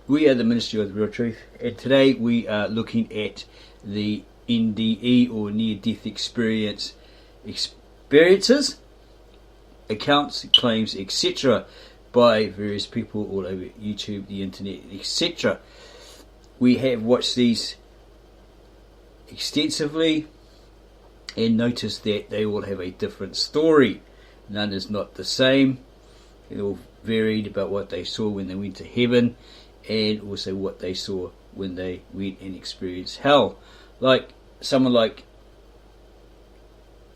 We are the Ministry of the Real Truth, and today we are looking at the NDE or near-death experiences, accounts, claims, etc. by various people all over YouTube, the internet, etc. We have watched these extensively and noticed that they all have a different story. None is not the same. They all varied about what they saw when they went to heaven, and also what they saw when they went and experienced hell. Like someone like,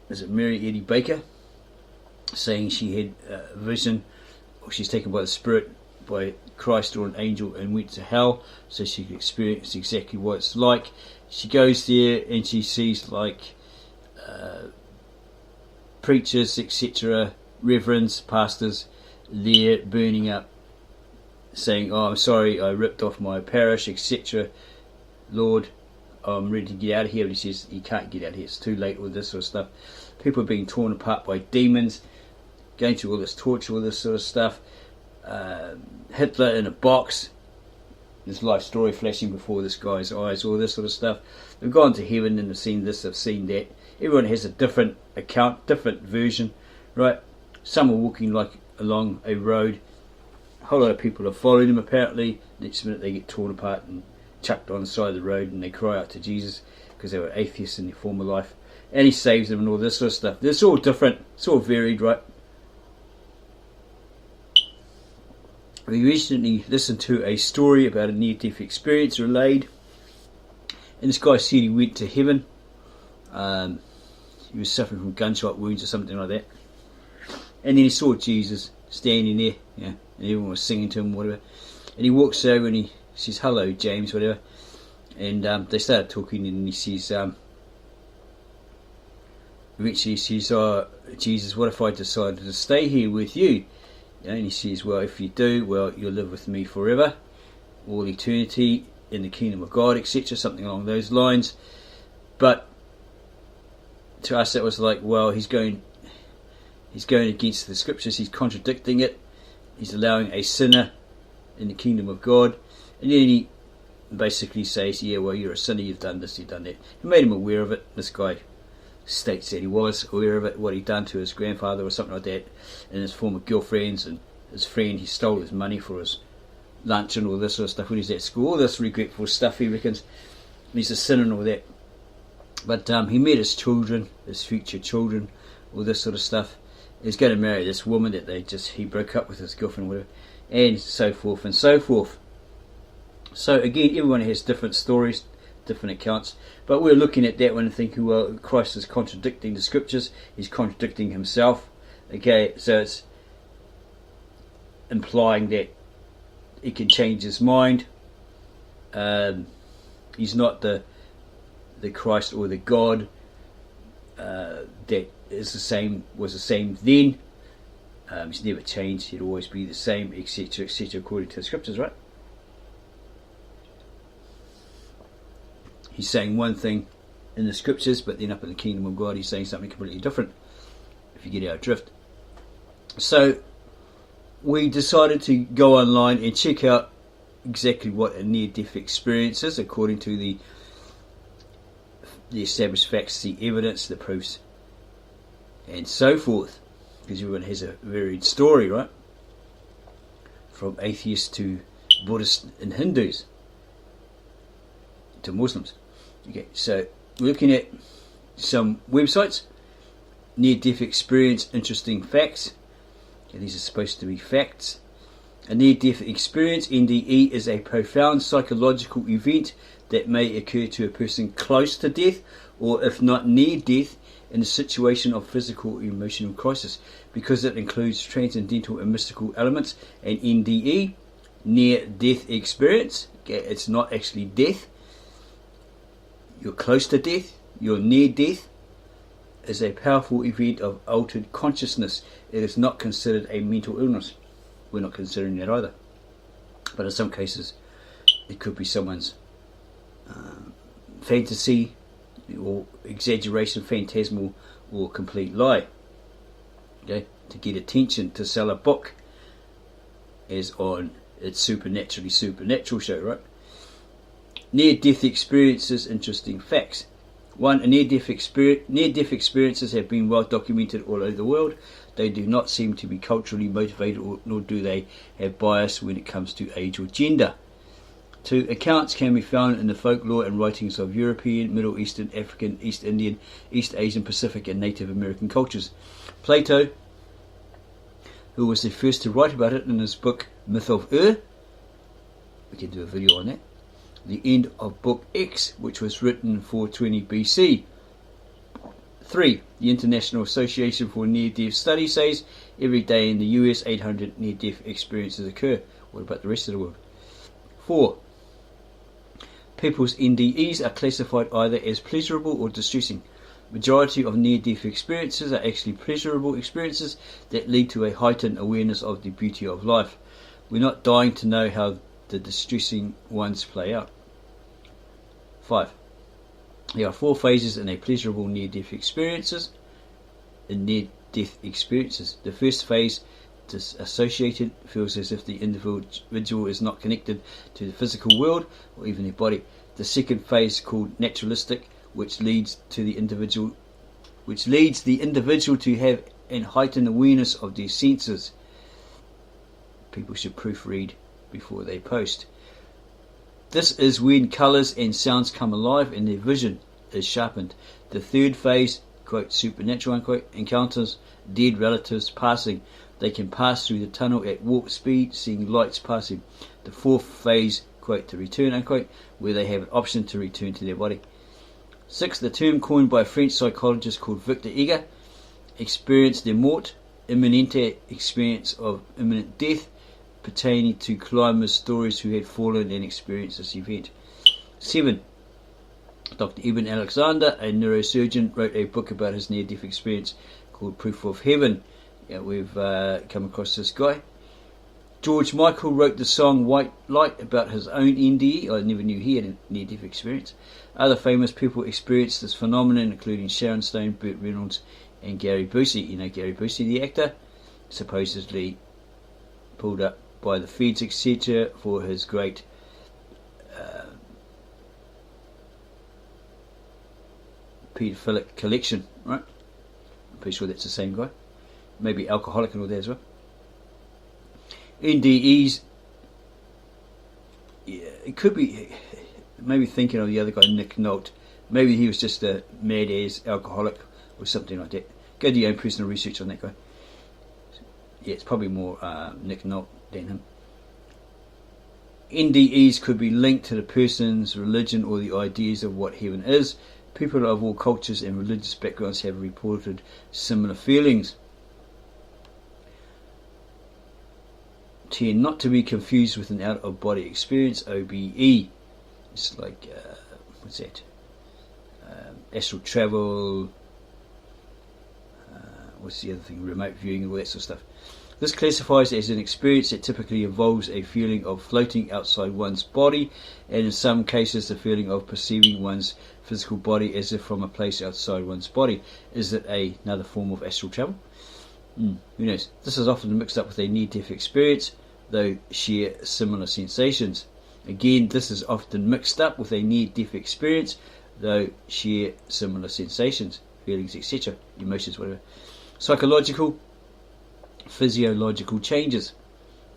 is it Mary Eddie Baker, saying she had a vision, or she's taken by the Spirit, by Christ or an angel, and went to hell so she could experience exactly what it's like. She goes there and she sees like preachers, etc., reverends, pastors there burning up, saying, "Oh, I'm sorry, I ripped off my parish, etc. Lord, I'm ready to get out of here." But he says, "You can't get out of here, it's too late," all this sort of stuff. People are being torn apart by demons, going through all this torture, all this sort of stuff. Hitler in a box, his life story flashing before this guy's eyes, all this sort of stuff. They've gone to heaven and they've seen this, they've seen that. Everyone has a different account, different version, right? Some are walking like along a road, a whole lot of people are following them apparently. Next minute they get torn apart and chucked on the side of the road, and they cry out to Jesus because they were atheists in their former life, and he saves them and all this sort of stuff. It's all different, it's all varied, right? We recently listened to a story about a near-death experience relayed, and this guy said he went to heaven. He was suffering from gunshot wounds or something like that, and then he saw Jesus standing there, and everyone was singing to him, whatever. And he walks over and he says, "Hello, James," whatever. And they started talking, and he says, eventually he says, "Oh, Jesus, what if I decided to stay here with you?" And he says, "Well, if you do, well, you'll live with me forever, all eternity in the kingdom of God," etc., something along those lines. But to us that was like, well, he's going against the scriptures, he's contradicting it, he's allowing a sinner in the kingdom of God. And then he basically says, "Yeah, well, you're a sinner, you've done this, you've done that." He made him aware of it. This guy states that he was aware of it, what he'd done to his grandfather or something like that, and his former girlfriends and his friend. He stole his money for his lunch and all this sort of stuff when he was at school, all this regretful stuff, he reckons. And he's a sinner and all that. But he met his children, his future children, all this sort of stuff. He's going to marry this woman that he broke up with his girlfriend, whatever, and so forth and so forth. So again, everyone has different stories, different accounts, but we're looking at that one and thinking, well, Christ is contradicting the scriptures, he's contradicting himself. Okay, so it's implying that he can change his mind. He's not the Christ or the God that is was the same then. He's never changed, he'd always be the same, etc., etc., according to the scriptures, right? He's saying one thing in the scriptures, but then up in the kingdom of God he's saying something completely different, if you get our drift. So we decided to go online and check out exactly what a near-death experience is, according to the established facts, the evidence, the proofs, and so forth, because everyone has a varied story, right? From atheists to Buddhists and Hindus to Muslims. Okay, so we're looking at some websites. Near-death experience, interesting facts. Okay, these are supposed to be facts. A near-death experience, NDE, is a profound psychological event that may occur to a person close to death, or if not near death, in a situation of physical or emotional crisis, because it includes transcendental and mystical elements. And NDE, near-death experience, okay, it's not actually death. You're close to death, you're near death, is a powerful event of altered consciousness. It is not considered a mental illness. We're not considering that either. But in some cases, it could be someone's fantasy or exaggeration, phantasmal, or complete lie. Okay, to get attention, to sell a book, as on It's supernatural show, right? Near-death experiences, interesting facts. 1. Near-death experiences have been well documented all over the world. They do not seem to be culturally motivated, nor do they have bias when it comes to age or gender. 2. Accounts can be found in the folklore and writings of European, Middle Eastern, African, East Indian, East Asian, Pacific and Native American cultures. Plato, who was the first to write about it in his book Myth of we can do a video on that, the end of Book X, which was written in 420 BC. 3. The International Association for Near-Death Studies says every day in the US 800 near-death experiences occur. What about the rest of the world? 4. People's NDEs are classified either as pleasurable or distressing. Majority of near-death experiences are actually pleasurable experiences that lead to a heightened awareness of the beauty of life. We're not dying to know how the distressing ones play out. 5. There are 4 phases in a pleasurable near-death experiences. The first phase, disassociated, feels as if the individual is not connected to the physical world or even their body. The second phase, called naturalistic, which leads the individual to have an heightened awareness of their senses. People should proofread before they post. This is when colours and sounds come alive and their vision is sharpened. The third phase, quote, supernatural, unquote, encounters dead relatives passing. They can pass through the tunnel at warp speed, seeing lights passing. The fourth phase, quote, the return, unquote, where they have an option to return to their body. 6. The term coined by a French psychologist called Victor Eger, experience de mort, imminente, experience of imminent death, pertaining to climbers' stories who had fallen and experienced this event. 7. Dr. Ibn Alexander, a neurosurgeon, wrote a book about his near-death experience called Proof of Heaven. Yeah, we've come across this guy. George Michael wrote the song White Light about his own NDE. I never knew he had a near-death experience. Other famous people experienced this phenomenon, including Sharon Stone, Burt Reynolds and Gary Busey. You know Gary Busey, the actor, supposedly pulled up by the feds, etc., for his great paedophilic collection, right? I'm pretty sure that's the same guy. Maybe alcoholic and all that as well. NDEs, yeah, it could be maybe thinking of the other guy, Nick Nolte. Maybe he was just a mad-ass alcoholic or something like that. Go do your own personal research on that guy. Yeah, it's probably more Nick Nolte than him. NDEs could be linked to the person's religion or the ideas of what heaven is. People of all cultures and religious backgrounds have reported similar feelings. 10. Not to be confused with an out-of-body experience, OBE. It's like, what's that? Astral travel, what's the other thing? Remote viewing, all that sort of stuff. This classifies as an experience that typically involves a feeling of floating outside one's body, and in some cases the feeling of perceiving one's physical body as if from a place outside one's body. Is it another form of astral travel? Who knows? This is often mixed up with a near-death experience, though share similar sensations. Again, this is often mixed up with a near-death experience, though share similar sensations, feelings, etc., emotions, whatever. Psychological, physiological changes.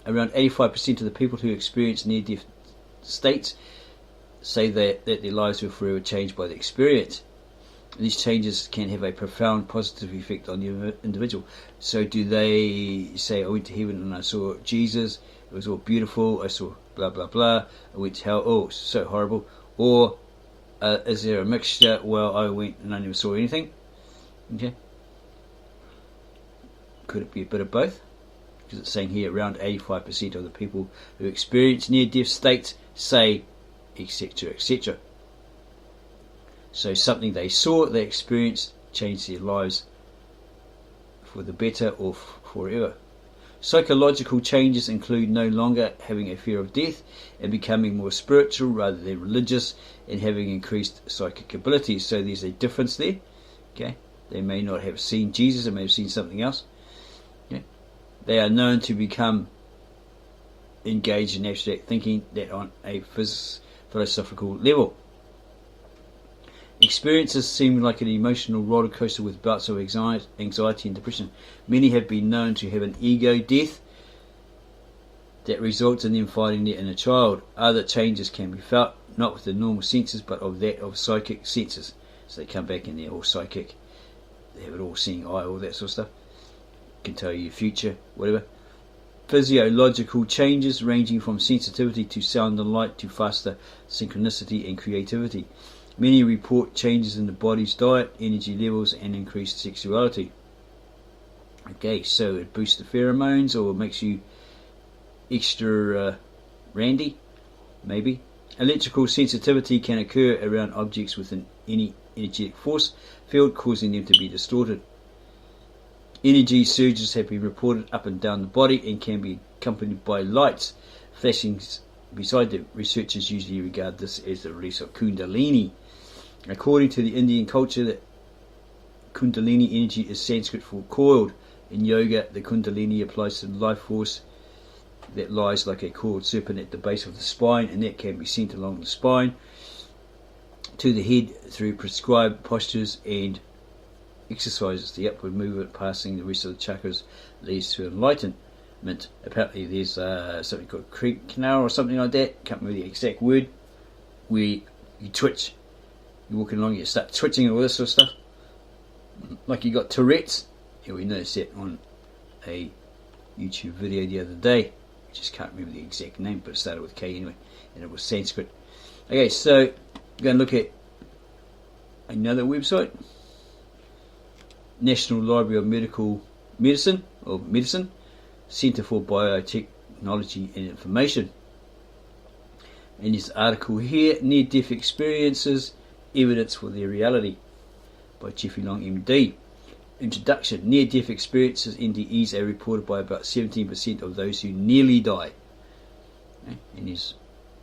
Around 85% of the people who experience near-death states say that their lives were forever changed by the experience. These changes can have a profound positive effect on the individual. So do they say, I went to heaven and I saw Jesus, it was all beautiful, I saw blah blah blah, I went to hell, oh so horrible, or is there a mixture, well I went and I never saw anything? Okay. Could it be a bit of both? Because it's saying here around 85% of the people who experience near-death states say etc, etc. So something they saw, they experienced, changed their lives for the better or forever. Psychological changes include no longer having a fear of death and becoming more spiritual rather than religious, and having increased psychic abilities. So there's a difference there. Okay, they may not have seen Jesus, they may have seen something else. Okay. They are known to become engage in abstract thinking that on a philosophical level. Experiences seem like an emotional roller coaster with bouts of anxiety and depression. Many have been known to have an ego death that results in them finding their inner child. Other changes can be felt, not with the normal senses, but of that of psychic senses. So they come back and they're all psychic. They have an all-seeing eye, all that sort of stuff. Can tell you your future, whatever. Physiological changes ranging from sensitivity to sound and light to faster synchronicity and creativity. Many report changes in the body's diet, energy levels, and increased sexuality. Okay, so it boosts the pheromones or makes you extra randy, maybe. Electrical sensitivity can occur around objects with any energetic force field, causing them to be distorted. Energy surges have been reported up and down the body and can be accompanied by lights flashing beside them. Researchers usually regard this as the release of Kundalini. According to the Indian culture, that Kundalini energy is Sanskrit for coiled. In yoga, the Kundalini applies to the life force that lies like a coiled serpent at the base of the spine, and that can be sent along the spine to the head through prescribed postures and exercises. The upward movement passing the rest of the chakras leads to enlightenment. Apparently there's something called creep canal or something like that, can't remember the exact word, where you twitch. You're walking along, you start twitching and all this sort of stuff. Like you got Tourette's. Yeah, we noticed that on a YouTube video the other day. I just can't remember the exact name, but it started with K anyway, and it was Sanskrit. Okay, so we're going to look at another website. National Library of Medicine, Centre for Biotechnology and Information. And this article here, Near-Death Experiences, Evidence for Their Reality, by Jeffrey Long, MD. Introduction. Near-death experiences, NDEs, are reported by about 17% of those who nearly die. Okay, and there's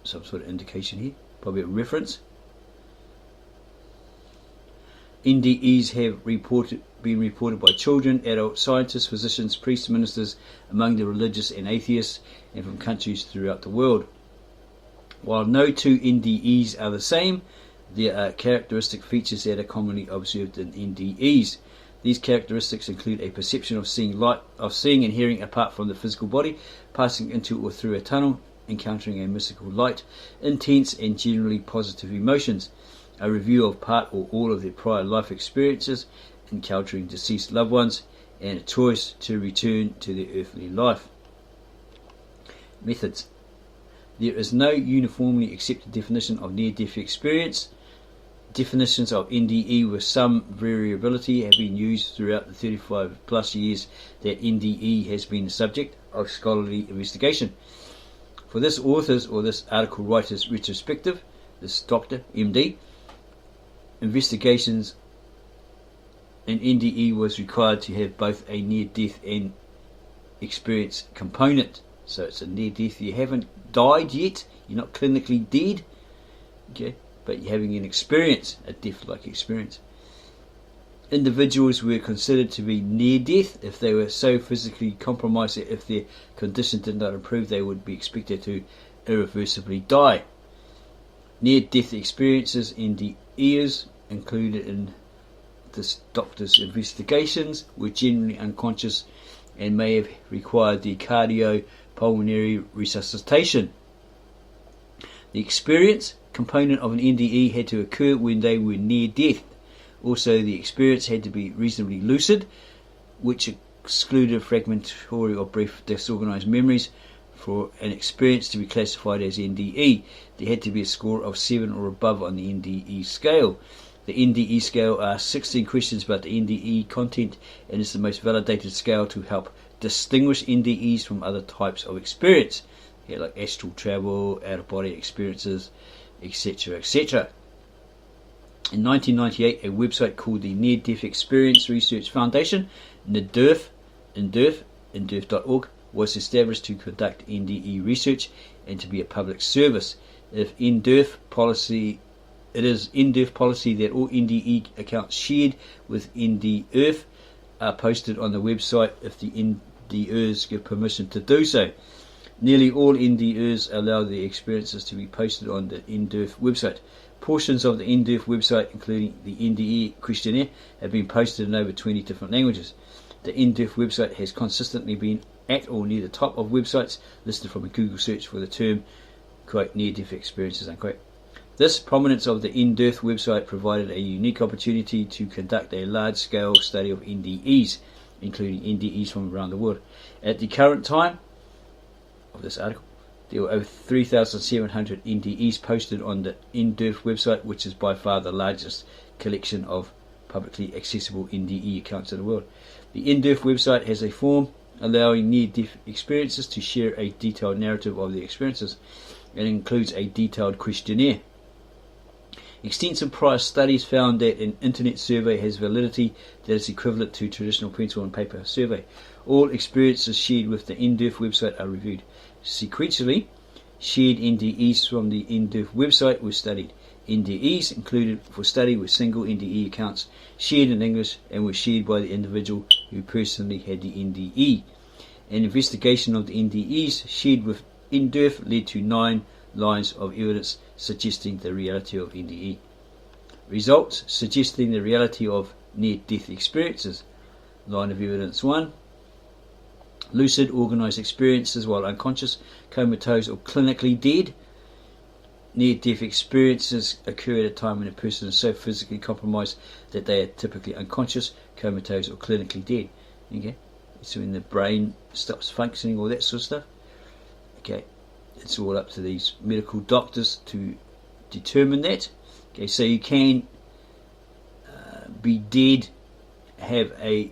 some sort of indication here, probably a reference. NDEs have been reported by children, adult scientists, physicians, priests, ministers, among the religious and atheists, and from countries throughout the world. While no two NDEs are the same, there are characteristic features that are commonly observed in NDEs. These characteristics include a perception of seeing and hearing apart from the physical body, passing into or through a tunnel, encountering a mystical light, intense and generally positive emotions, a review of part or all of their prior life experiences, encountering deceased loved ones, and a choice to return to their earthly life. Methods. There is no uniformly accepted definition of near-death experience. Definitions of NDE with some variability have been used throughout the 35 plus years that NDE has been the subject of scholarly investigation. For this author's or this article writer's retrospective, this Dr. MD, investigations, an NDE was required to have both a near-death and experience component. So it's a near-death. You haven't died yet, you're not clinically dead, okay, but you're having an experience, a death-like experience. Individuals were considered to be near death if they were so physically compromised that if their condition did not improve, they would be expected to irreversibly die. Near-death experiences, NDErs, included in this doctor's investigations, were generally unconscious and may have required the cardiopulmonary resuscitation. The experience component of an NDE had to occur when they were near death. Also, the experience had to be reasonably lucid, which excluded fragmentary or brief disorganized memories. For an experience to be classified as NDE, there had to be a score of 7 or above on the NDE scale. The NDE scale asks 16 questions about the NDE content and is the most validated scale to help distinguish NDEs from other types of experience, like astral travel, out-of-body experiences, etc., etc. In 1998, a website called the Near-Death Experience Research Foundation, NDERF.org, was established to conduct NDE research and to be a public service. It is NDERF policy that all NDE accounts shared with NDERF are posted on the website if the NDErs give permission to do so. Nearly all NDErs allow their experiences to be posted on the NDER website. Portions of the NDER website, including the NDE questionnaire, have been posted in over 20 different languages. The NDER website has consistently been at or near the top of websites listed from a Google search for the term, quote, near-death experiences, unquote. This prominence of the NDER website provided a unique opportunity to conduct a large-scale study of NDEs, including NDEs from around the world. At the current time of this article, there were over 3,700 NDEs posted on the NDER website, which is by far the largest collection of publicly accessible NDE accounts in the world. The NDER website has a form allowing near-death experiences to share a detailed narrative of their experiences. It includes a detailed questionnaire. Extensive prior studies found that an internet survey has validity that is equivalent to traditional pencil and paper survey. All experiences shared with the NDER website are reviewed. Sequentially, shared NDEs from the NDER website were studied. NDEs included for study were single NDE accounts shared in English and were shared by the individual who personally had the NDE. An investigation of the NDEs shared with NDER led to 9 lines of evidence suggesting the reality of NDE. Results suggesting the reality of near-death experiences. Line of evidence 1. Lucid, organised experiences while unconscious, comatose or clinically dead. Near-death experiences occur at a time when a person is so physically compromised that they are typically unconscious, comatose or clinically dead. Okay, so when the brain stops functioning, all that sort of stuff. Okay, it's all up to these medical doctors to determine that. Okay, so you can be dead, have a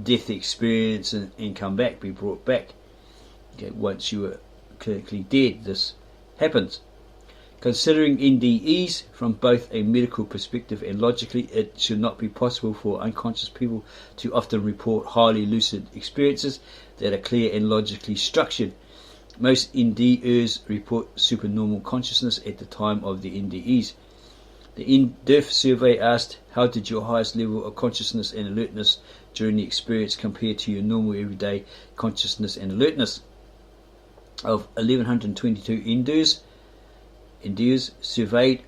death experience and come back, be brought back. Okay, once you are clinically dead, this happens. Considering NDEs from both a medical perspective and logically, it should not be possible for unconscious people to often report highly lucid experiences that are clear and logically structured. Most NDErs report supernormal consciousness at the time of the NDEs. The NDER survey asked, how did your highest level of consciousness and alertness during the experience compare to your normal everyday consciousness and alertness? Of 1,122 NDErs surveyed,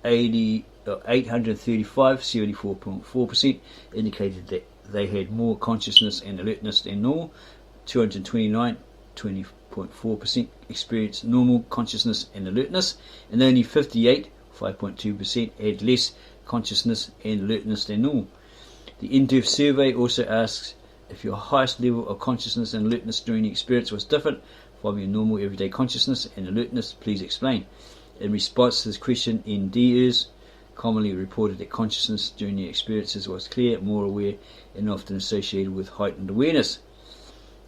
835, 74.4%, indicated that they had more consciousness and alertness than normal. 229, 20.4%, experienced normal consciousness and alertness, and only 58, 5.2%, had less consciousness and alertness than normal. The NDER survey also asks if your highest level of consciousness and alertness during the experience was different from your normal everyday consciousness and alertness, please explain. In response to this question, NDErs commonly reported that consciousness during the experiences was clear, more aware, and often associated with heightened awareness.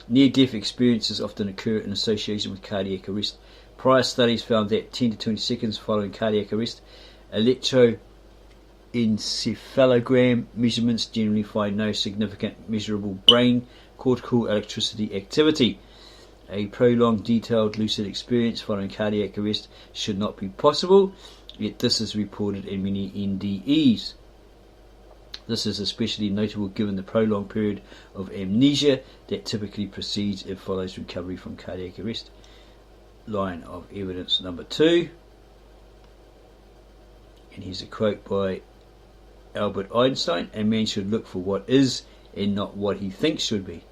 Near-death experiences often occur in association with cardiac arrest. Prior studies found that 10 to 20 seconds following cardiac arrest, electroencephalogram measurements generally find no significant measurable brain cortical electricity activity. A prolonged, detailed, lucid experience following cardiac arrest should not be possible, yet this is reported in many NDEs. This is especially notable given the prolonged period of amnesia that typically precedes and follows recovery from cardiac arrest. Line of evidence number 2. And here's a quote by Albert Einstein: a man should look for what is and not what he thinks should be.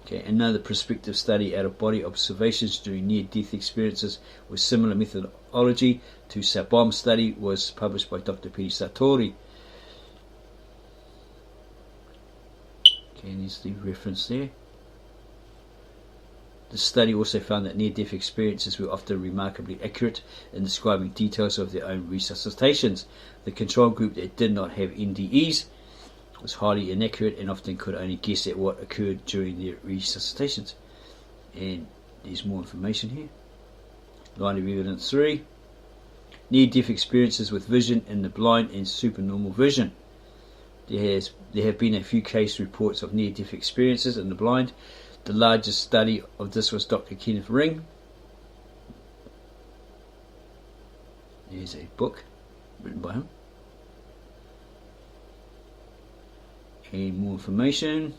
Okay, another prospective study out of body observations during near-death experiences with similar methodology to Sabom's study was published by Dr. Peter Sartori. Okay, and there's the reference there. The study also found that near-death experiences were often remarkably accurate in describing details of their own resuscitations. The control group that did not have NDEs was highly inaccurate and often could only guess at what occurred during their resuscitations. And there's more information here. Line of evidence 3. Near-death experiences with vision in the blind and supernormal vision. There have been a few case reports of near-death experiences in the blind. The largest study of this was Dr. Kenneth Ring. There's a book written by him. And more information.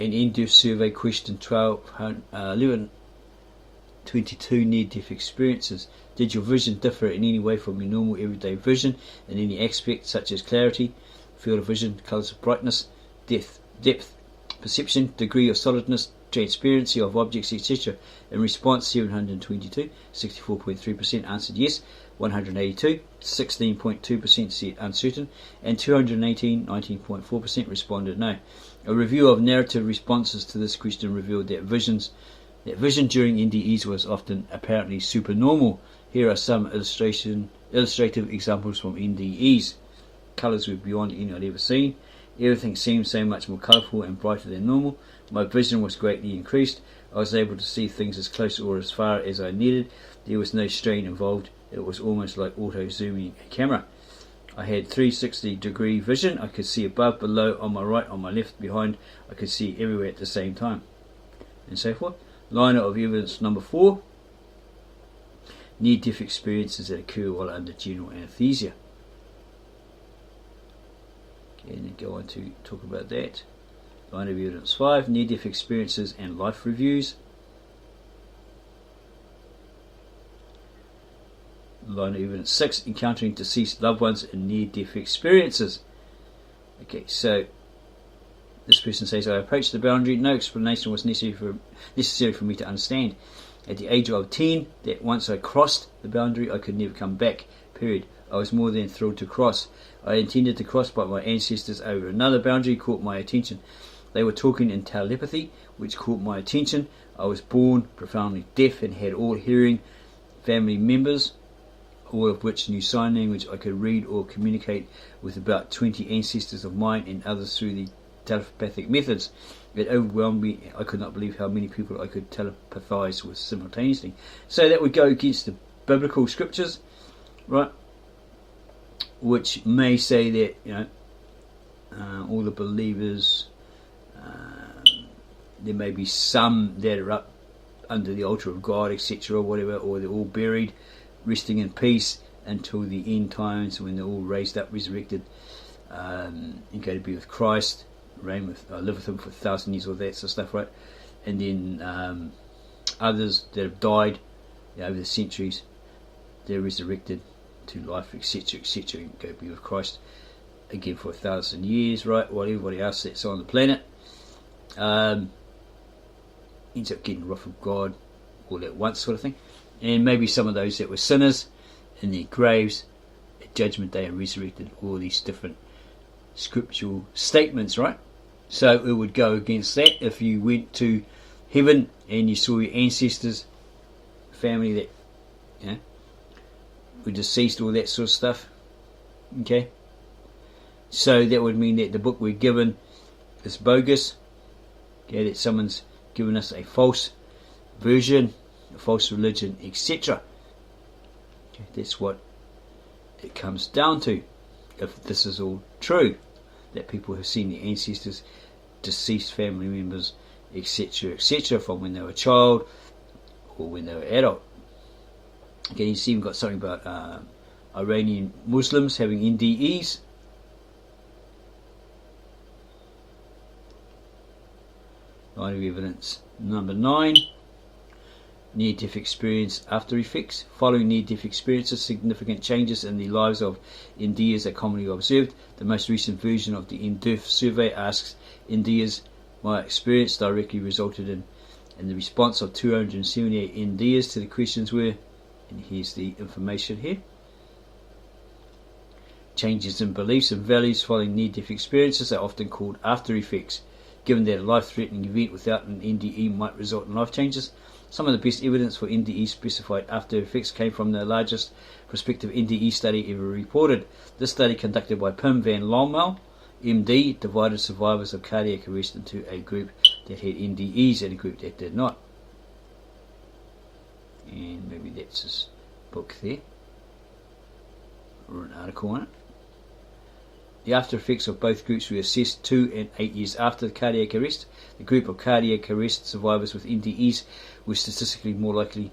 An in-depth survey question 1122 near-death experiences. Did your vision differ in any way from your normal everyday vision in any aspect, such as clarity, field of vision, colours of brightness, depth, perception, degree of solidness, transparency of objects, etc.? In response, 722, 64.3% answered yes, 182, 16.2% said uncertain, and 218, 19.4% responded no. A review of narrative responses to this question revealed that vision during NDEs was often apparently supernormal. Here are some illustrative examples from NDEs. Colours were beyond any I'd ever seen. Everything seemed so much more colourful and brighter than normal. My vision was greatly increased. I was able to see things as close or as far as I needed. There was no strain involved. It was almost like auto-zooming a camera. I had 360-degree vision. I could see above, below, on my right, on my left, behind. I could see everywhere at the same time, and so forth. Line of evidence number 4. Near-death experiences that occur while under general anaesthesia. Okay, and then go on to talk about that. Line of evidence 5. Near-death experiences and life reviews. Line of evidence 6. Encountering deceased loved ones in near-death experiences. Okay, so this person says, I approached the boundary. No explanation was necessary for me to understand. At the age of 10, that once I crossed the boundary, I could never come back, period. I was more than thrilled to cross. I intended to cross, but my ancestors over another boundary caught my attention. They were talking in telepathy, which caught my attention. I was born profoundly deaf and had all hearing family members, all of which knew sign language. I could read or communicate with about 20 ancestors of mine and others through the telepathic methods. It overwhelmed me. I could not believe how many people I could telepathize with simultaneously. So that would go against the biblical scriptures, right? Which may say that, all the believers, there may be some that are up under the altar of God, etc., or whatever, or they're all buried, resting in peace until the end times when they're all raised up, resurrected, and go to be with Christ, live with Him for 1,000 years, all that sort of stuff, right? And then others that have died over the centuries, they're resurrected to life, etc., etc., and go be with Christ again for 1,000 years, right? While everybody else that's on the planet ends up getting wrath of God all at once, sort of thing. And maybe some of those that were sinners in their graves at Judgment Day are resurrected. All these different scriptural statements, right? So it would go against that if you went to heaven and you saw your ancestors, family that were deceased, all that sort of stuff. Okay, so that would mean that the book we're given is bogus. Okay, that someone's given us a false version, a false religion, etc. Okay, that's what it comes down to. If this is all true, that people have seen their ancestors, deceased family members, etc., etc., from when they were a child or when they were adult. Okay, you see we've got something about Iranian Muslims having NDEs. Line of evidence number 9. Near-death experience after effects. Following near-death experiences, significant changes in the lives of NDErs are commonly observed. The most recent version of the in-depth survey asks NDErs, my experience directly resulted in the response of 278 NDErs to the questions were, and here's the information here. Changes in beliefs and values following near-death experiences are often called after effects. Given that a life-threatening event without an NDE might result in life changes, some of the best evidence for NDE specified after effects came from the largest prospective NDE study ever reported. This study, conducted by Pim van Lommel, MD, divided survivors of cardiac arrest into a group that had NDEs and a group that did not. And maybe that's his book there, or an article on it. The after effects of both groups were assessed 2 and 8 years after the cardiac arrest. The group of cardiac arrest survivors with NDEs were statistically more likely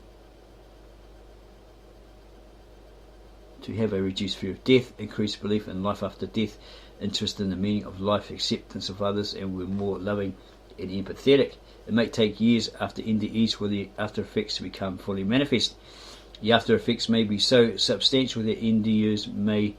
to have a reduced fear of death, increased belief in life after death, interest in the meaning of life, acceptance of others, and were more loving and empathetic. It may take years after NDEs for the after effects to become fully manifest. The after effects may be so substantial that NDErs may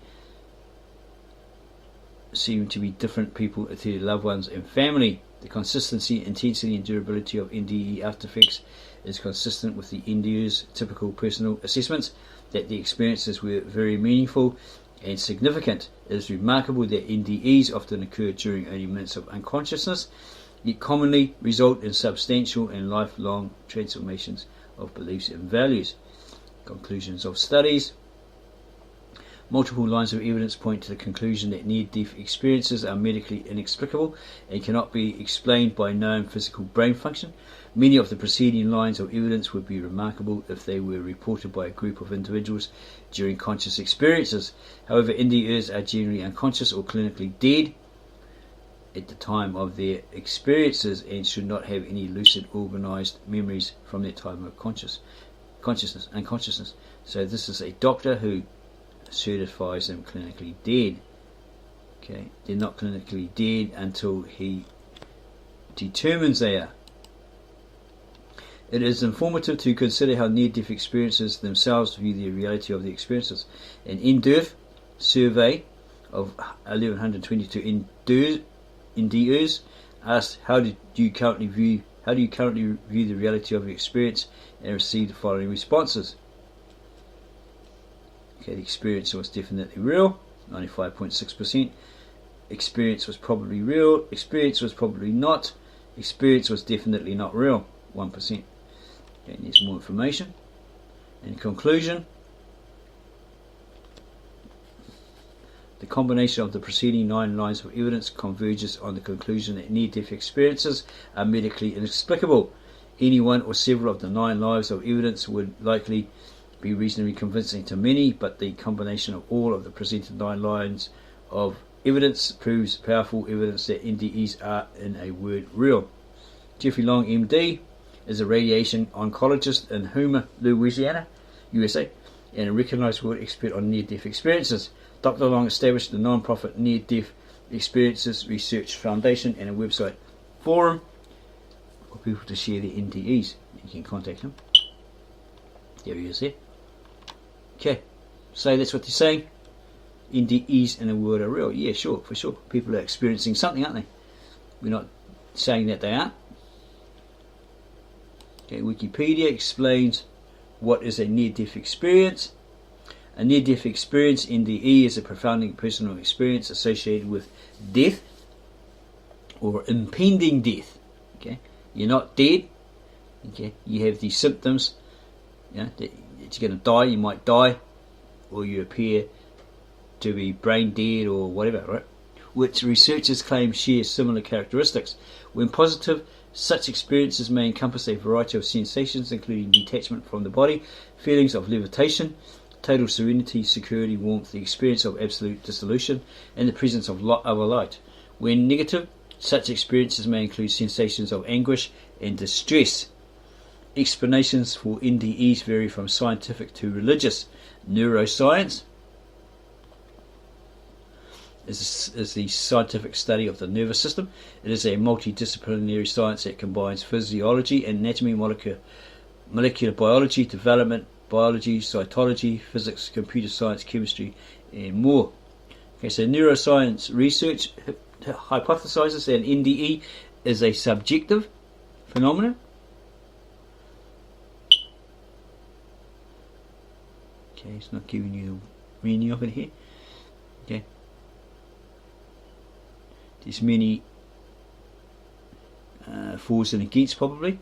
seem to be different people to their loved ones and family. The consistency, intensity and durability of NDE after effects is consistent with the NDErs' typical personal assessments that the experiences were very meaningful and significant. It is remarkable that NDEs often occur during only minutes of unconsciousness, yet commonly result in substantial and lifelong transformations of beliefs and values. Conclusions of studies. Multiple lines of evidence point to the conclusion that near-death experiences are medically inexplicable and cannot be explained by known physical brain function. Many of the preceding lines of evidence would be remarkable if they were reported by a group of individuals during conscious experiences. However, NDErs are generally unconscious or clinically dead at the time of their experiences and should not have any lucid, organised memories from their time of unconsciousness. So this is a doctor who certifies them clinically dead. Okay, they're not clinically dead until he determines they are. It is informative to consider how near-death experiences themselves view the reality of the experiences. An NDER survey of 1,122 NDErs asked, "How do you currently view the reality of your experience?" and received the following responses. Okay, the experience was definitely real, 95.6%. Experience was probably real. Experience was probably not. Experience was definitely not real, 1%. Okay, there's more information. In conclusion, the combination of the preceding 9 lines of evidence converges on the conclusion that near-death experiences are medically inexplicable. Any one or several of the 9 lines of evidence would likely be reasonably convincing to many, but the combination of all of the presented 9 lines of evidence proves powerful evidence that NDEs are, in a word, real. Jeffrey Long, MD, is a radiation oncologist in Houma, Louisiana, USA, and a recognized world expert on near-death experiences. Dr. Long established the non-profit Near-Death Experiences Research Foundation and a website forum for people to share their NDEs. You can contact him. There he is there. Okay, so that's what they're saying. NDEs in a word are real. Yeah, sure, for sure. People are experiencing something, aren't they? We're not saying that they aren't. Okay, Wikipedia explains what is a near-death experience. A near-death experience, NDE, is a profoundly personal experience associated with death or impending death. Okay, you're not dead. Okay, you have these symptoms. Yeah, that you're going to die. You might die, or you appear to be brain dead or whatever, right? Which researchers claim share similar characteristics. When positive, such experiences may encompass a variety of sensations, including detachment from the body, feelings of levitation, total serenity, security, warmth, the experience of absolute dissolution, and the presence of other light. When negative, such experiences may include sensations of anguish and distress. Explanations for NDEs vary from scientific to religious. Neuroscience is the scientific study of the nervous system. It is a multidisciplinary science that combines physiology, anatomy, molecular biology, development biology, cytology, physics, computer science, chemistry, and more. Okay, so neuroscience research hypothesizes that an NDE is a subjective phenomenon. Okay, it's not giving you the meaning of it here. Okay, there's many for's and against, probably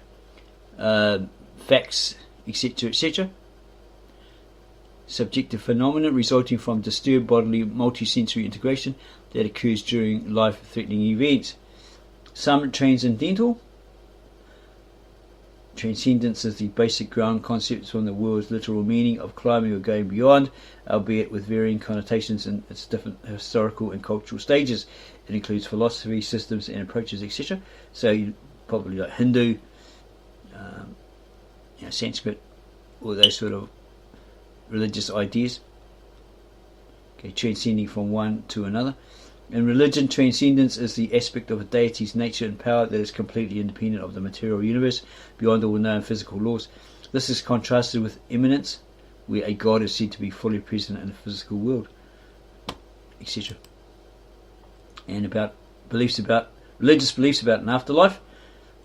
facts, etc., etc. Subjective phenomena resulting from disturbed bodily multisensory integration that occurs during life-threatening events. Some transcendental. Transcendence is the basic ground concept from the world's literal meaning of climbing or going beyond, albeit with varying connotations in its different historical and cultural stages. It includes philosophy, systems and approaches, etc. So probably like Hindu, Sanskrit, all those sort of religious ideas. Okay, transcending from one to another. In religion, transcendence is the aspect of a deity's nature and power that is completely independent of the material universe, beyond all known physical laws. This is contrasted with immanence, where a god is said to be fully present in the physical world, etc. And about religious beliefs about an afterlife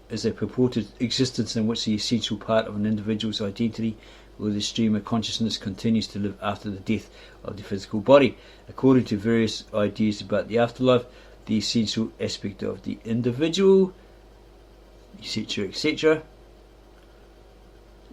is a purported existence in which the essential part of an individual's identity or the stream of consciousness continues to live after the death of the physical body. According to various ideas about the afterlife, the essential aspect of the individual, etc.,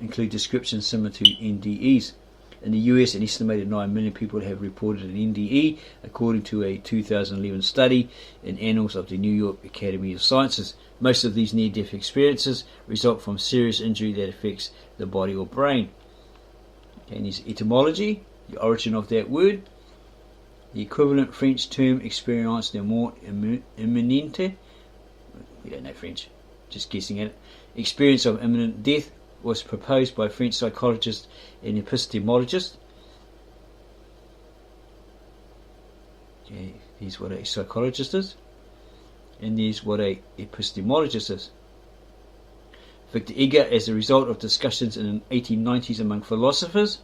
include descriptions similar to NDEs. In the US, an estimated 9 million people have reported an NDE, according to a 2011 study in Annals of the New York Academy of Sciences. Most of these near-death experiences result from serious injury that affects the body or brain. Okay, and there's etymology, the origin of that word. The equivalent French term expérience de mort imminente, we don't know French, just guessing at it, experience of imminent death, was proposed by French psychologist and epistemologist. Okay, here's what a psychologist is, and here's what a epistemologist is. Victor Eger, as a result of discussions in the 1890s among philosophers,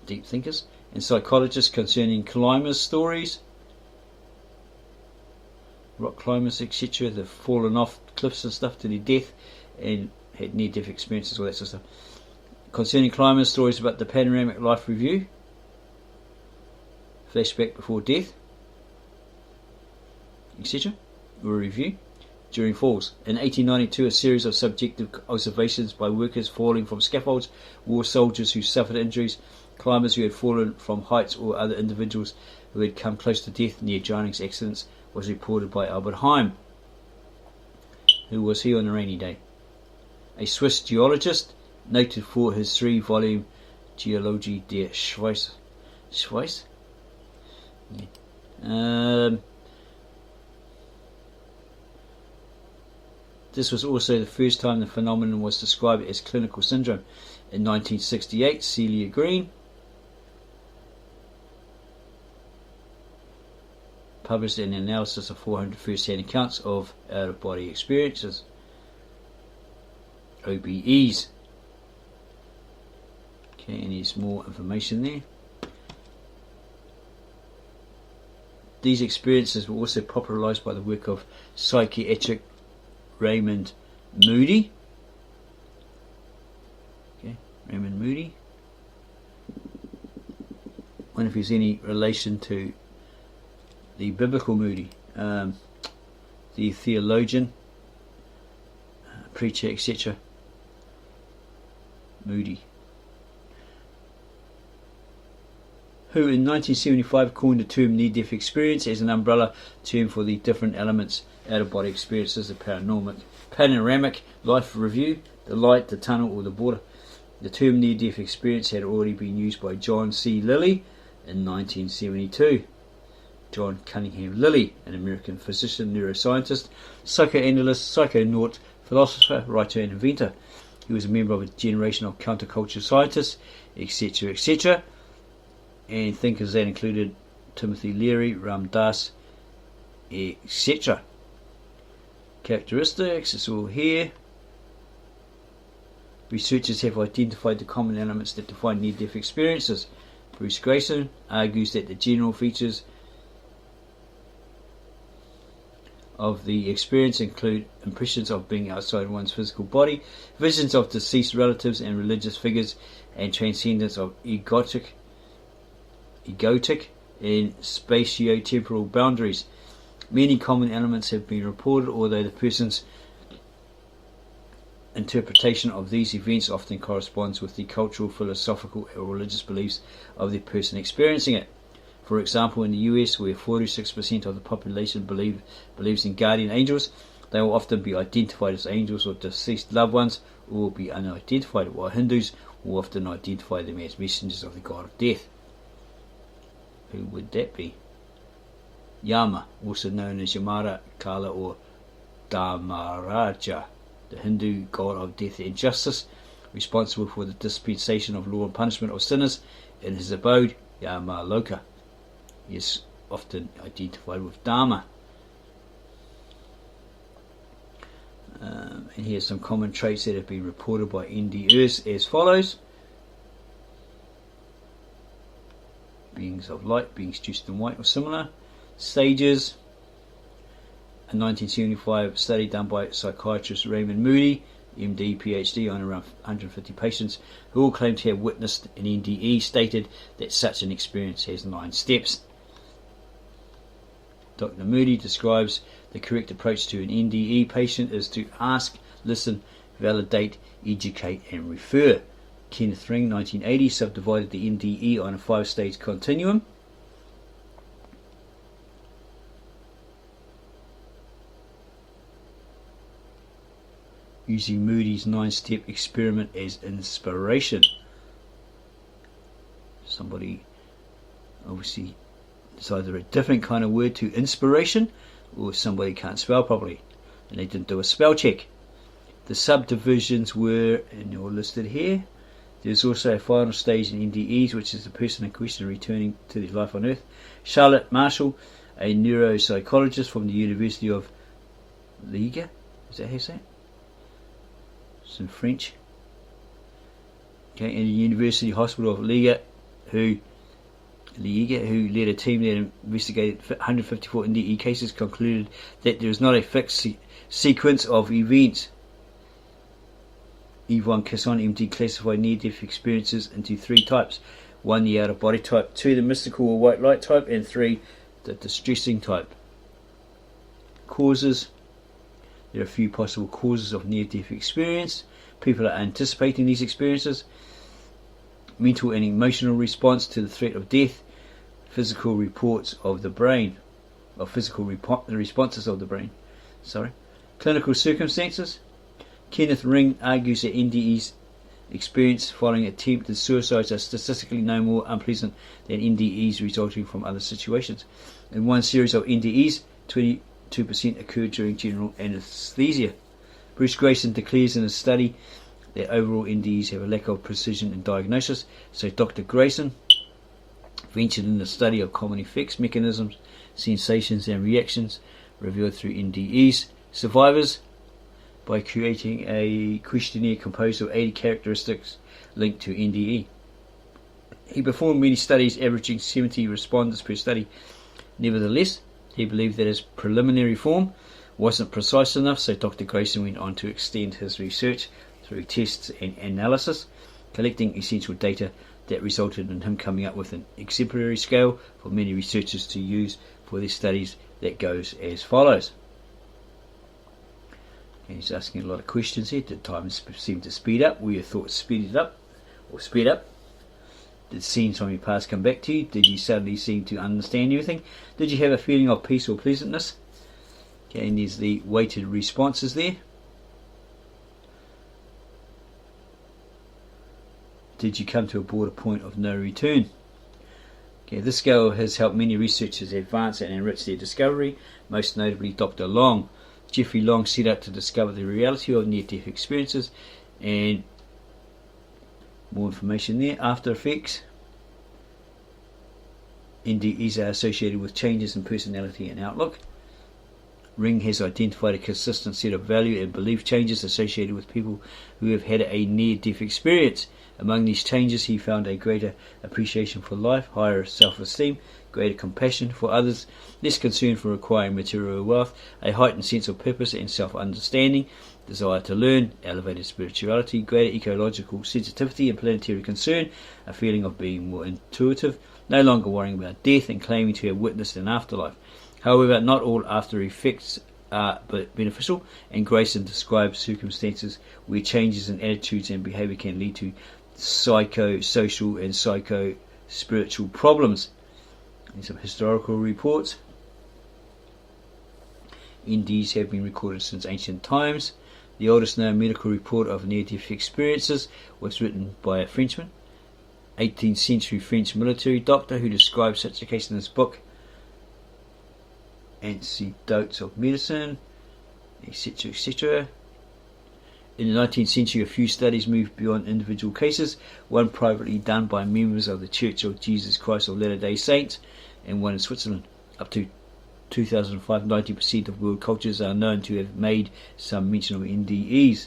deep thinkers, and psychologists concerning climbers' stories, rock climbers, etc., they've fallen off cliffs and stuff to their death and had near-death experiences, all that sort of stuff. Concerning climbers' stories about the panoramic life review, flashback before death, etc., or a review during falls. In 1892, a series of subjective observations by workers falling from scaffolds, war soldiers who suffered injuries, climbers who had fallen from heights, or other individuals who had come close to death near drowning accidents, was reported by Albert Heim, who was here on a rainy day, a Swiss geologist noted for his 3-volume Geologie der Schweiz. This was also the first time the phenomenon was described as clinical syndrome. In 1968, Celia Green published an analysis of 400 first-hand accounts of out-of-body experiences, OBEs. Okay, and there's more information there. These experiences were also popularized by the work of psychiatric Raymond Moody. Okay, Raymond Moody. I wonder if there's any relation to the biblical Moody, the theologian, preacher, etc. Moody, who in 1975 coined the term near-death experience as an umbrella term for the different elements out-of-body experiences, the panoramic life review, the light, the tunnel, or the border. The term near-death experience had already been used by John C. Lilly in 1972. John Cunningham Lilly, an American physician, neuroscientist, psychoanalyst, psychonaut, philosopher, writer and inventor. He was a member of a generation of counterculture scientists, etc., etc., and thinkers that included Timothy Leary, Ram Dass, etc. Characteristics, it's all here. Researchers have identified the common elements that define near-death experiences. Bruce Grayson argues that the general features of the experience include impressions of being outside one's physical body, visions of deceased relatives and religious figures, and transcendence of egotic and spatio-temporal boundaries. Many common elements have been reported, although the person's interpretation of these events often corresponds with the cultural, philosophical, or religious beliefs of the person experiencing it. For example, in the US, where 46% of the population believes in guardian angels, they will often be identified as angels or deceased loved ones, or will be unidentified, while Hindus will often identify them as messengers of the god of death. Who would that be? Yama, also known as Yamara, Kala, or Dharmaraja, the Hindu god of death and justice, responsible for the dispensation of law and punishment of sinners in his abode, Yama Loka. He is often identified with Dharma. And here's some common traits that have been reported by NDErs as follows. Beings of light, beings dressed in white or similar. Stages. A 1975 study done by psychiatrist Raymond Moody, MD, PhD, on around 150 patients who all claimed to have witnessed an NDE, stated that such an experience has 9 steps. Dr. Moody describes the correct approach to an NDE patient is to ask, listen, validate, educate and refer. Kenneth Ring, 1980, subdivided the NDE on a 5-stage continuum. Using Moody's 9-step experiment as inspiration. Somebody, obviously, it's either a different kind of word to inspiration, or somebody can't spell properly and they didn't do a spell check. The subdivisions were, and they're all listed here. There's also a final stage in NDEs, which is the person in question returning to their life on Earth. Charlotte Marshall, a neuropsychologist from the University of Liga, is that how you say it? It's in French. Okay, in the University Hospital of Liga, who led a team that investigated 154 NDE cases, concluded that there is not a fixed sequence of events. Yvonne Casson, MD, classified near-death experiences into 3 types. 1, the out-of-body type, 2, the mystical or white light type, and 3, the distressing type. Causes. There are a few possible causes of near-death experience. People are anticipating these experiences. Mental and emotional response to the threat of death. Physical reports of the brain, or physical responses of the brain. Clinical circumstances. Kenneth Ring argues that NDEs experience following attempted suicides are statistically no more unpleasant than NDEs resulting from other situations. In one series of NDEs, 22% occurred during general anesthesia. Bruce Grayson declares in a study that overall NDEs have a lack of precision in diagnosis, so Dr. Grayson ventured in the study of common effects, mechanisms, sensations and reactions revealed through NDEs survivors by creating a questionnaire composed of 80 characteristics linked to NDE. He performed many studies averaging 70 respondents per study. Nevertheless, he believed that his preliminary form wasn't precise enough, so Dr. Grayson went on to extend his research through tests and analysis, collecting essential data that resulted in him coming up with an exemplary scale for many researchers to use for their studies that goes as follows. And he's asking a lot of questions here. Did time seem to speed up? Were your thoughts speeded up or sped up? Did scenes from your past come back to you? Did you suddenly seem to understand everything? Did you have a feeling of peace or pleasantness? Okay, and there's the weighted responses there. Did you come to a border point of no return? Okay, this scale has helped many researchers advance and enrich their discovery, most notably Dr. Long. Jeffrey Long set out to discover the reality of near-death experiences, and more information there. After effects. NDEs are associated with changes in personality and outlook. Ring has identified a consistent set of value and belief changes associated with people who have had a near-death experience. Among these changes, he found a greater appreciation for life, higher self-esteem, greater compassion for others, less concern for acquiring material wealth, a heightened sense of purpose and self-understanding, desire to learn, elevated spirituality, greater ecological sensitivity and planetary concern, a feeling of being more intuitive, no longer worrying about death and claiming to have witnessed an afterlife. However, not all after effects are beneficial, and Grayson describes circumstances where changes in attitudes and behaviour can lead to psychosocial and psycho-spiritual problems. And some historical reports. NDEs have been recorded since ancient times. The oldest known medical report of near-death experiences was written by a Frenchman, 18th century French military doctor, who described such a case in his book Antidotes of Medicine, etc., etc. In the 19th century, a few studies moved beyond individual cases, one privately done by members of the Church of Jesus Christ of Latter-day Saints, and one in Switzerland. Up to 2005, 90% of world cultures are known to have made some mention of NDEs.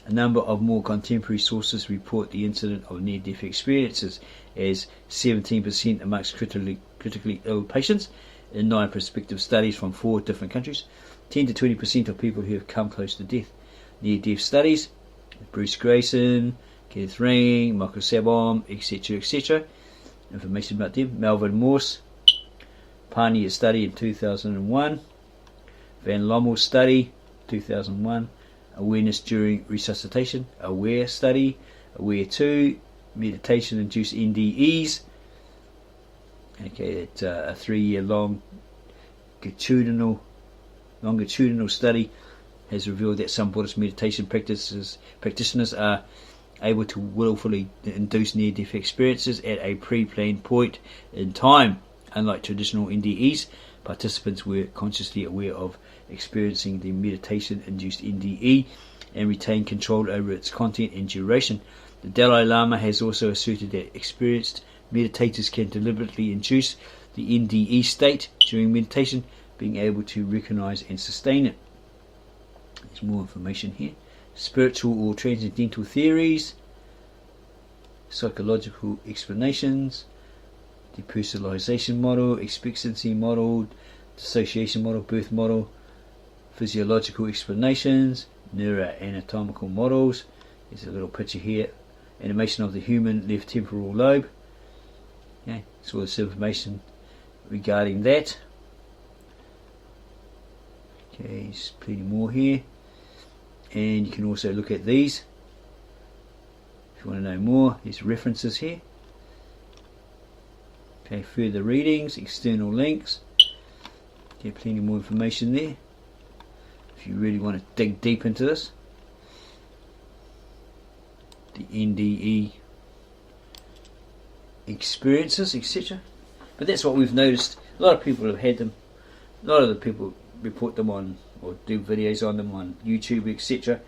A number of more contemporary sources report the incident of near-death experiences as 17% amongst critically ill patients in 9 prospective studies from 4 different countries, 10 to 20% of people who have come close to death. Near-death studies, Bruce Grayson, Kenneth Ring, Michael Sabom, etc., etc. Information about them. Melvin Morse, Pioneer study in 2001. Van Lommel study, 2001. Awareness during resuscitation, Aware study, Aware 2, meditation-induced NDEs. Okay, it's a 3-year longitudinal study has revealed that some Buddhist meditation practitioners are able to willfully induce near-death experiences at a pre-planned point in time. Unlike traditional NDEs, participants were consciously aware of experiencing the meditation-induced NDE and retain control over its content and duration. The Dalai Lama has also asserted that experienced meditators can deliberately induce the NDE state during meditation, being able to recognize and sustain it. There's more information here. Spiritual or transcendental theories, psychological explanations, depersonalization model, expectancy model, dissociation model, birth model, physiological explanations, neuroanatomical models. There's a little picture here. Animation of the human left temporal lobe. Okay, so all this information regarding that. Okay, there's plenty more here. And you can also look at these if you want to know more. There's references here. Okay, further readings, external links. Get plenty more information there if you really want to dig deep into this. The NDE experiences, etc. But that's what we've noticed. A lot of people have had them. A lot of the people report them on or do videos on them on YouTube, etc.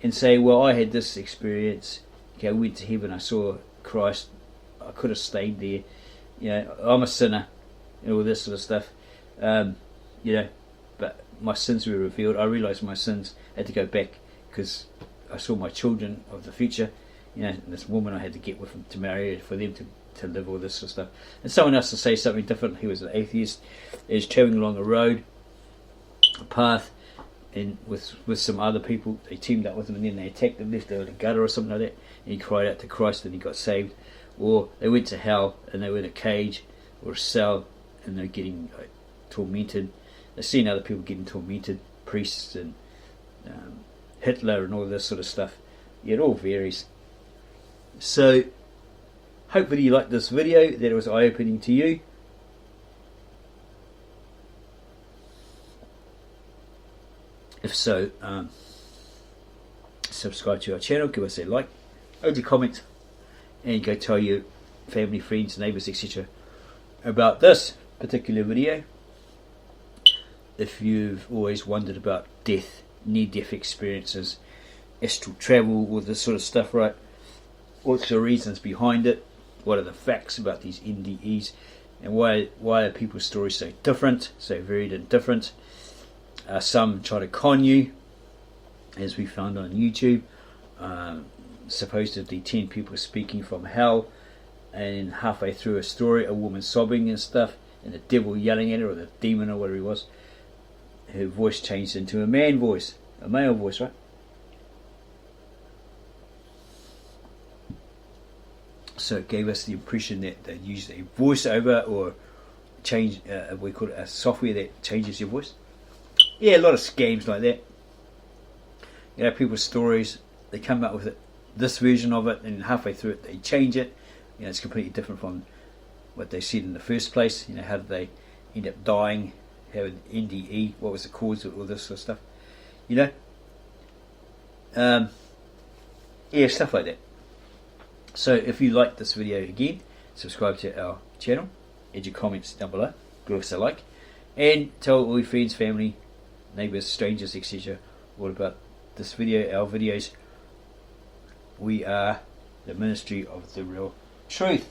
and say, well, I had this experience. Okay, I went to heaven, I saw Christ, I could have stayed there. You know, I'm a sinner, and all this sort of stuff. You know, but my sins were revealed. I realised my sins. I had to go back because I saw my children of the future. You know, this woman I had to get with them to marry for them to live all this sort of stuff. And someone else to say something different. He was an atheist. He was travelling along a road, a path, and with some other people. They teamed up with him, and then they attacked him, left him in a gutter or something like that. And he cried out to Christ, and he got saved. Or they went to hell, and they were in a cage or a cell, and they're getting tormented. They've seen other people getting tormented, priests and Hitler and all this sort of stuff. Yeah, it all varies. So, hopefully you liked this video, that it was eye-opening to you. If so, subscribe to our channel, give us a like, add your comments, and go tell your family, friends, neighbours, etc. about this particular video. If you've always wondered about death, near-death experiences, astral travel, all this sort of stuff, right? What's the reasons behind it? What are the facts about these NDEs? And why are people's stories so different, so varied and different? Some try to con you, as we found on YouTube. Supposedly 10 people speaking from hell, and halfway through a story, a woman sobbing and stuff, and the devil yelling at her, or the demon, or whatever he was. Her voice changed into a man voice, a male voice, right? So it gave us the impression that they used a voiceover or change, we call it a software that changes your voice. Yeah, a lot of scams like that. You know, people's stories, they come up with it, this version of it, and halfway through it they change it. You know, it's completely different from what they said in the first place. You know, how did they end up dying? How NDE, what was the cause of all this sort of stuff? You know? Yeah, stuff like that. So if you like this video, again, subscribe to our channel, add your comments down below, give us a like, and tell all your friends, family, neighbours, strangers, etc. all about this video, our videos. We are the ministry of the real truth.